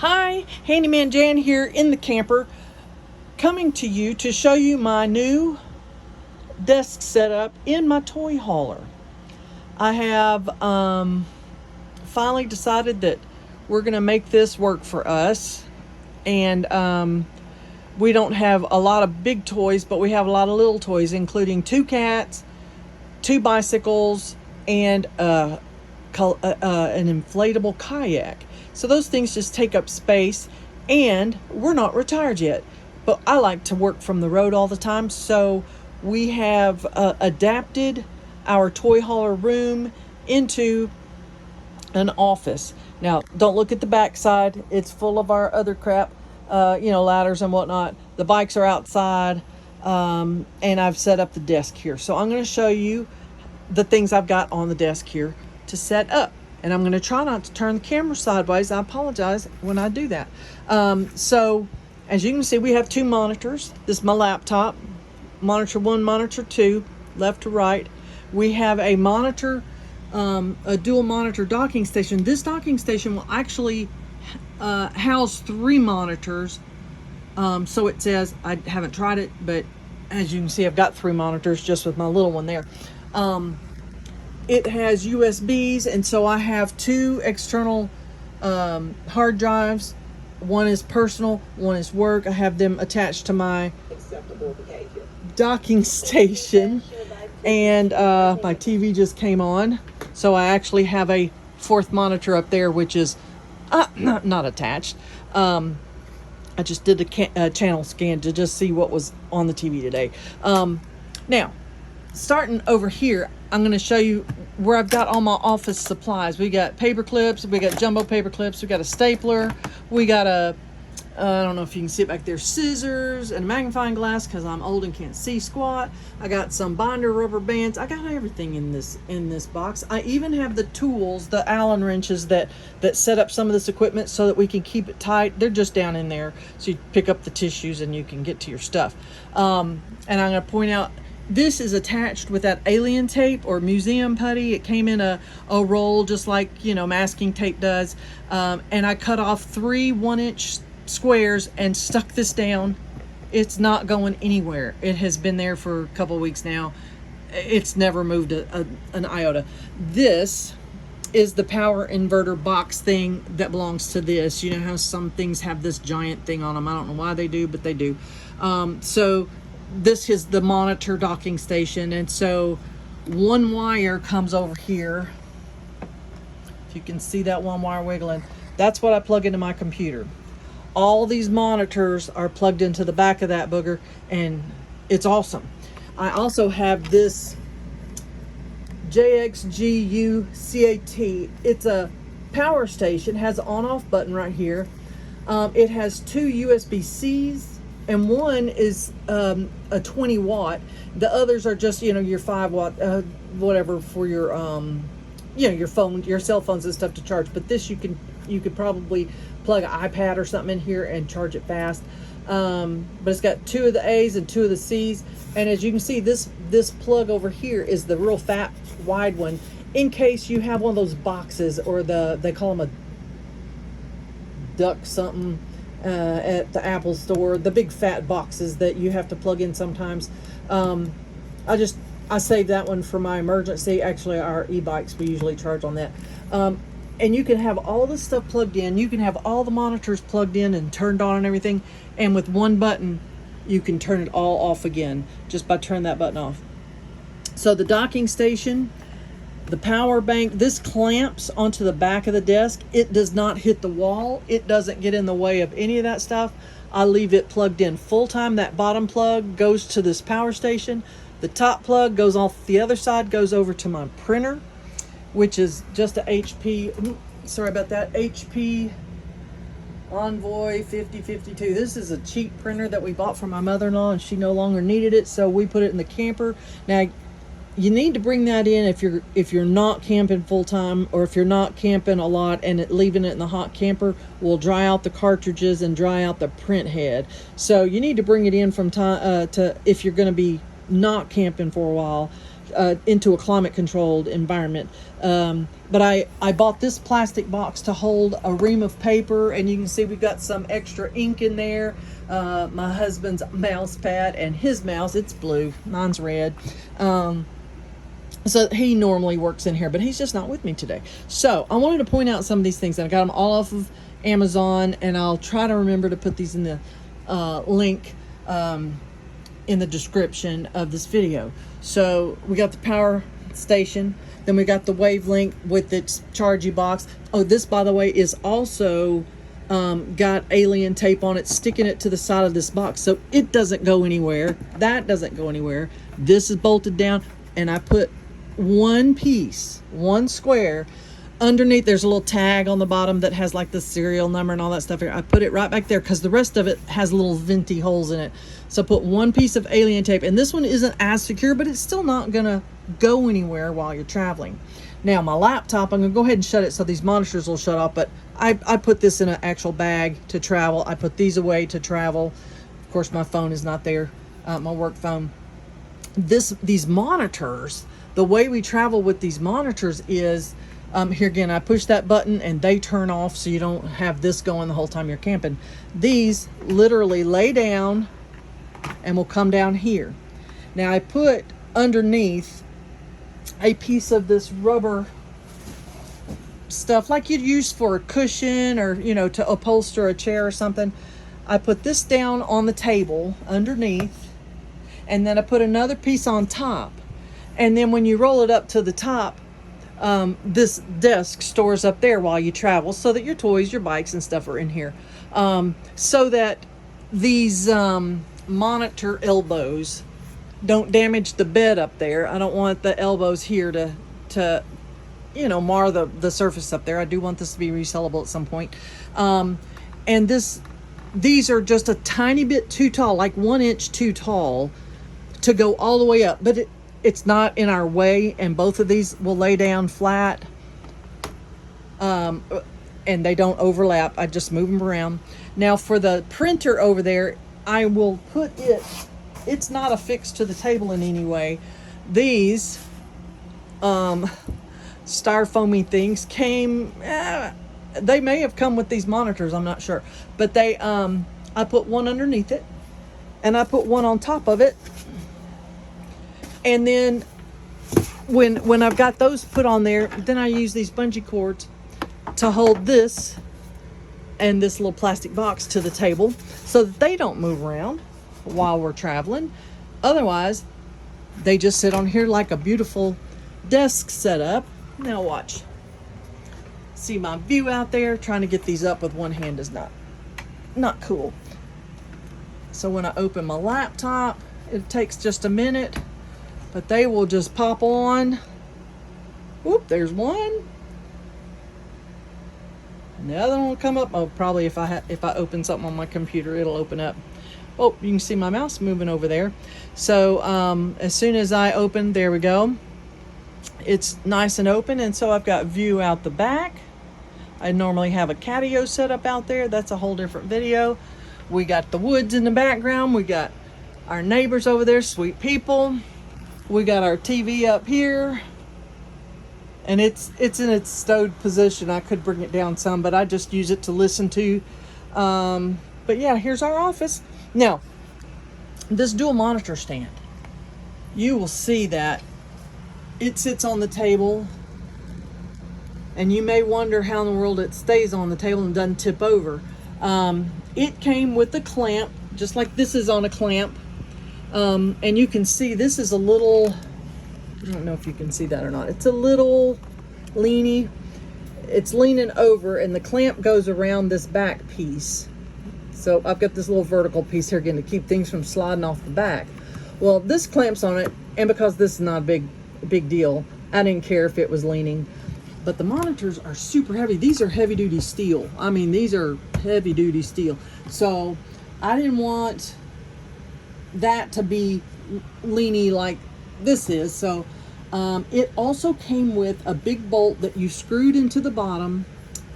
Hi, Handyman Jan here in the camper, coming to you to show you my new desk setup in my toy hauler. I have finally decided that we're going to make this work for us, and we don't have a lot of big toys, but we have a lot of little toys, including 2 cats, 2 bicycles, and an inflatable kayak. So those things just take up space, and we're not retired yet, but I like to work from the road all the time. So we have adapted our toy hauler room into an office. Now, don't look at the back side. It's full of our other crap, ladders and whatnot. The bikes are outside, and I've set up the desk here. So I'm going to show you the things I've got on the desk here to set up. And I'm going to try not to turn the camera sideways. I apologize when I do that. So as you can see, we have 2 monitors. This is my laptop, monitor 1, monitor 2, left to right. We have a monitor, a dual monitor docking station. This docking station will actually house 3 monitors. So it says, I haven't tried it, but as you can see, I've got 3 monitors just with my little one there. It has USBs, and so I have 2 external hard drives. One is personal, one is work. I have them attached to my docking station, and my TV just came on, so I actually have a 4th monitor up there, which is not attached. I just did a channel scan to just see what was on the TV today. Now, starting over here, I'm going to show you where I've got all my office supplies. We got paper clips, we got jumbo paper clips, we got a stapler, we got a, I don't know if you can see it back there, scissors and a magnifying glass because I'm old and can't see squat. I got some binder rubber bands. I got everything in this box. I even have the tools, the Allen wrenches that set up some of this equipment so that we can keep it tight. They're just down in there, so you pick up the tissues and you can get to your stuff. And I'm going to point out, this is attached with that alien tape or museum putty. It came in a roll just like, masking tape does. And I cut off 3 1-inch squares and stuck this down. It's not going anywhere. It has been there for a couple weeks now. It's never moved an iota. This is the power inverter box thing that belongs to this. You know how some things have this giant thing on them. I don't know why they do, but they do. So this is the monitor docking station, and so 1 wire comes over here. If you can see that 1 wire wiggling, that's what I plug into my computer. All these monitors are plugged into the back of that booger, and it's awesome. I also have this JXGU CAT. It's a power station, has an on-off button right here. It has 2 USB-Cs, and one is a 20 watt. The others are just, your 5 watt, whatever for your, your phone, your cell phones and stuff to charge. But this you could probably plug an iPad or something in here and charge it fast. But it's got 2 of the A's and 2 of the C's. And as you can see, this plug over here is the real fat, wide one, in case you have one of those boxes, or they call them a duck something. At the Apple store, the big fat boxes that you have to plug in sometimes. I save that one for my emergency. Actually, our e-bikes, we usually charge on that. And you can have all this stuff plugged in. You can have all the monitors plugged in and turned on and everything. And with 1 button, you can turn it all off again just by turning that button off. So the docking station, the power bank, this clamps onto the back of the desk. It does not hit the wall. It doesn't get in the way of any of that stuff. I leave it plugged in full time. That bottom plug goes to this power station. The top plug goes off the other side, goes over to my printer, which is just a HP, sorry about that, HP Envoy 5052. This is a cheap printer that we bought from my mother-in-law, and she no longer needed it, so we put it in the camper. Now, you need to bring that in if you're not camping full time, or if you're not camping a lot, and leaving it in the hot camper will dry out the cartridges and dry out the print head. So you need to bring it in from time to, if you're going to be not camping for a while. into a climate controlled environment. But I bought this plastic box to hold a ream of paper, and you can see we've got some extra ink in there. My husband's mouse pad and his mouse, it's blue, mine's red. So he normally works in here, but he's just not with me today. So I wanted to point out some of these things, and I got them all off of Amazon, and I'll try to remember to put these in the link in the description of this video. So we got the power station, then we got the wavelength with its chargy box. Oh, this, by the way, is also got alien tape on it, sticking it to the side of this box, so it doesn't go anywhere. That doesn't go anywhere. This is bolted down, and I put one piece, one square underneath. There's a little tag on the bottom that has like the serial number and all that stuff here. I put it right back there because the rest of it has little venti holes in it. So I put one piece of alien tape, and this one isn't as secure, but it's still not gonna go anywhere while you're traveling. Now my laptop, I'm gonna go ahead and shut it so these monitors will shut off, but I put this in an actual bag to travel. I put these away to travel. Of course, my phone is not there, my work phone. These monitors, the way we travel with these monitors is, here again, I push that button and they turn off, so you don't have this going the whole time you're camping. These literally lay down and will come down here. Now I put underneath a piece of this rubber stuff like you'd use for a cushion, or to upholster a chair or something. I put this down on the table underneath, and then I put another piece on top. And then when you roll it up to the top, this desk stores up there while you travel, so that your toys, your bikes and stuff are in here. So that these monitor elbows don't damage the bed up there. I don't want the elbows here to mar the surface up there. I do want this to be resellable at some point. And these are just a tiny bit too tall, like 1 inch too tall to go all the way up, but it's not in our way, and both of these will lay down flat, and they don't overlap. I just move them around. Now for the printer over there, I will put it's not affixed to the table in any way. These styrofoamy things came, they may have come with these monitors, I'm not sure, but they I put one underneath it, and I put one on top of it. And then when I've got those put on there, then I use these bungee cords to hold this and this little plastic box to the table, so that they don't move around while we're traveling. Otherwise, they just sit on here like a beautiful desk setup. Now watch. See my view out there? Trying to get these up with one hand is not cool. So when I open my laptop, it takes just a minute, but they will just pop on. Whoop, there's one. And the other one will come up. Oh, probably if I open something on my computer, it'll open up. Oh, you can see my mouse moving over there. So as soon as I open, there we go. It's nice and open, and so I've got view out the back. I normally have a catio set up out there. That's a whole different video. We got the woods in the background. We got our neighbors over there, sweet people. We got our TV up here, and it's in its stowed position. I could bring it down some, but I just use it to listen to. But yeah, here's our office. Now, this dual monitor stand, you will see that it sits on the table, and you may wonder how in the world it stays on the table and doesn't tip over. It came with a clamp, just like this is on a clamp. And you can see this is a little, I don't know if you can see that or not. It's a little leany. It's leaning over, and the clamp goes around this back piece. So I've got this little vertical piece here again to keep things from sliding off the back. Well, this clamps on it, and because this is not a big deal, I didn't care if it was leaning. But the monitors are super heavy. These are heavy duty steel. I mean, these are heavy duty steel. So I didn't want that to be leany like this is. So it also came with a big bolt that you screwed into the bottom,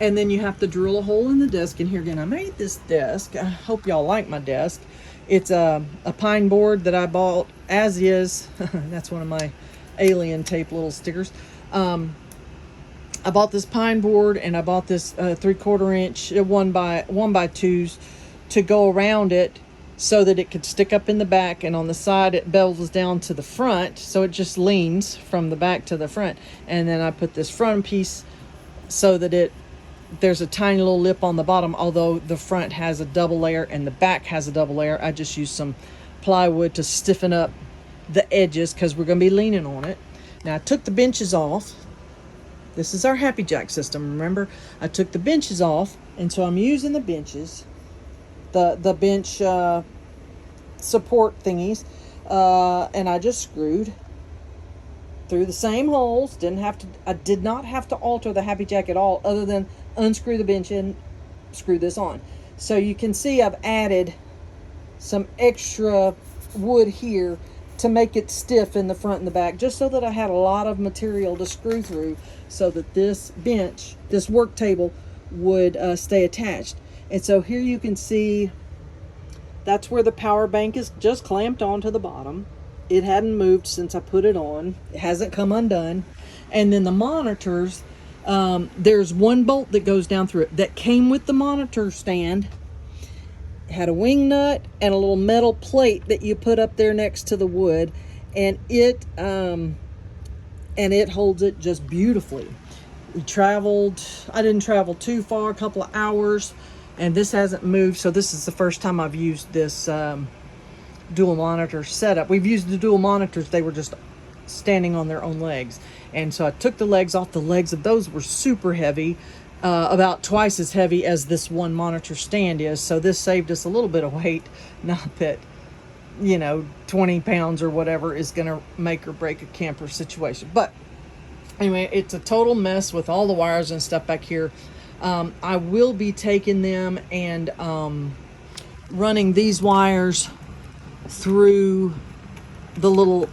and then you have to drill a hole in the desk. And here again, I made this desk. I hope y'all like my desk. It's a pine board that I bought as is. That's one of my alien tape little stickers. I bought this pine board, and I bought this 3/4 inch 1x2s to go around it so that it could stick up in the back, and on the side it bevels down to the front, so it just leans from the back to the front. And then I put this front piece so that there's a tiny little lip on the bottom, although the front has a double layer and the back has a double layer. I just used some plywood to stiffen up the edges because we're going to be leaning on it. Now I took the benches off. This is our Happy Jack system, remember? I took the benches off, and so I'm using the benches, the bench support thingies, and I just screwed through the same holes. I did not have to alter the Happy Jack at all, other than unscrew the bench and screw this on. So you can see I've added some extra wood here to make it stiff in the front and the back, just so that I had a lot of material to screw through, so that this bench, this work table, would stay attached. And so here you can see that's where the power bank is just clamped onto the bottom. It hadn't moved since I put it on. It hasn't come undone. And then the monitors, there's one bolt that goes down through it that came with the monitor stand. It had a wing nut and a little metal plate that you put up there next to the wood, and it holds it just beautifully. I didn't travel too far, a couple of hours, and this hasn't moved. So this is the first time I've used this dual monitor setup. We've used the dual monitors, they were just standing on their own legs. And so I took the legs off. The legs of those were super heavy, about twice as heavy as this one monitor stand is. So this saved us a little bit of weight. Not that, 20 pounds or whatever is going to make or break a camper situation. But anyway, it's a total mess with all the wires and stuff back here. I will be taking them and running these wires through the little,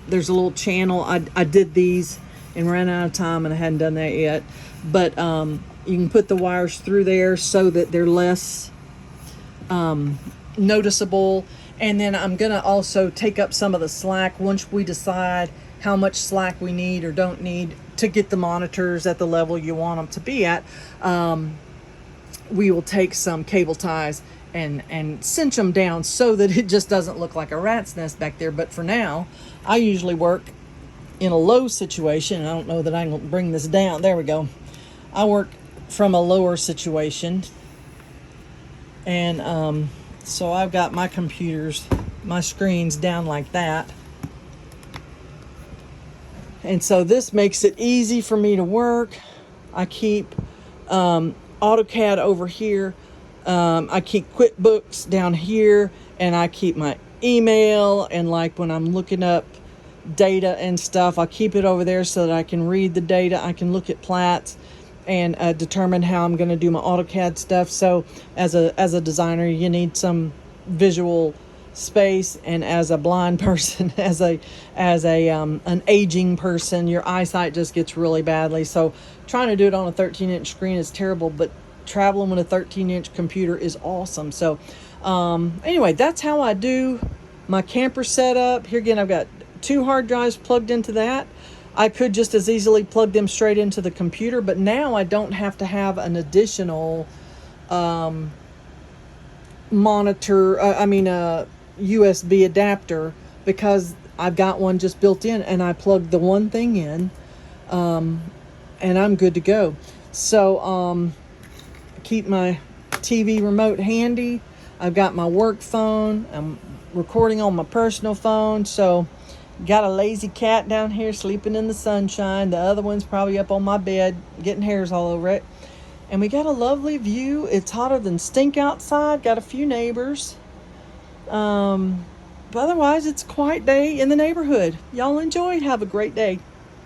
there's a little channel. I did these and ran out of time, and I hadn't done that yet. But you can put the wires through there so that they're less noticeable. And then I'm going to also take up some of the slack once we decide how much slack we need or don't need to get the monitors at the level you want them to be at. We will take some cable ties and cinch them down so that it just doesn't look like a rat's nest back there. But for now, I usually work in a low situation. I don't know that I can bring this down. There we go. I work from a lower situation, and so I've got my screens down like that, and so this makes it easy for me to work. I keep AutoCAD over here, I keep QuickBooks down here, and I keep my email, and like when I'm looking up data and stuff, I'll keep it over there so that I can read the data. I can look at plats and determine how I'm going to do my AutoCAD stuff. So as a designer, you need some visual space, and as a blind person, as an aging person, your eyesight just gets really badly. So trying to do it on a 13-inch screen is terrible, but traveling with a 13-inch computer is awesome. So anyway, that's how I do my camper setup. Here again, I've got 2 hard drives plugged into that. I could just as easily plug them straight into the computer, but now I don't have to have an additional USB adapter, because I've got one just built in, and I plug the one thing in, and I'm good to go. So keep my TV remote handy. I've got my work phone. I'm recording on my personal phone. So got a lazy cat down here sleeping in the sunshine. The other one's probably up on my bed getting hairs all over it. And we got a lovely view. It's hotter than stink outside. Got a few neighbors. But otherwise, it's a quiet day in the neighborhood. Y'all enjoy. Have a great day.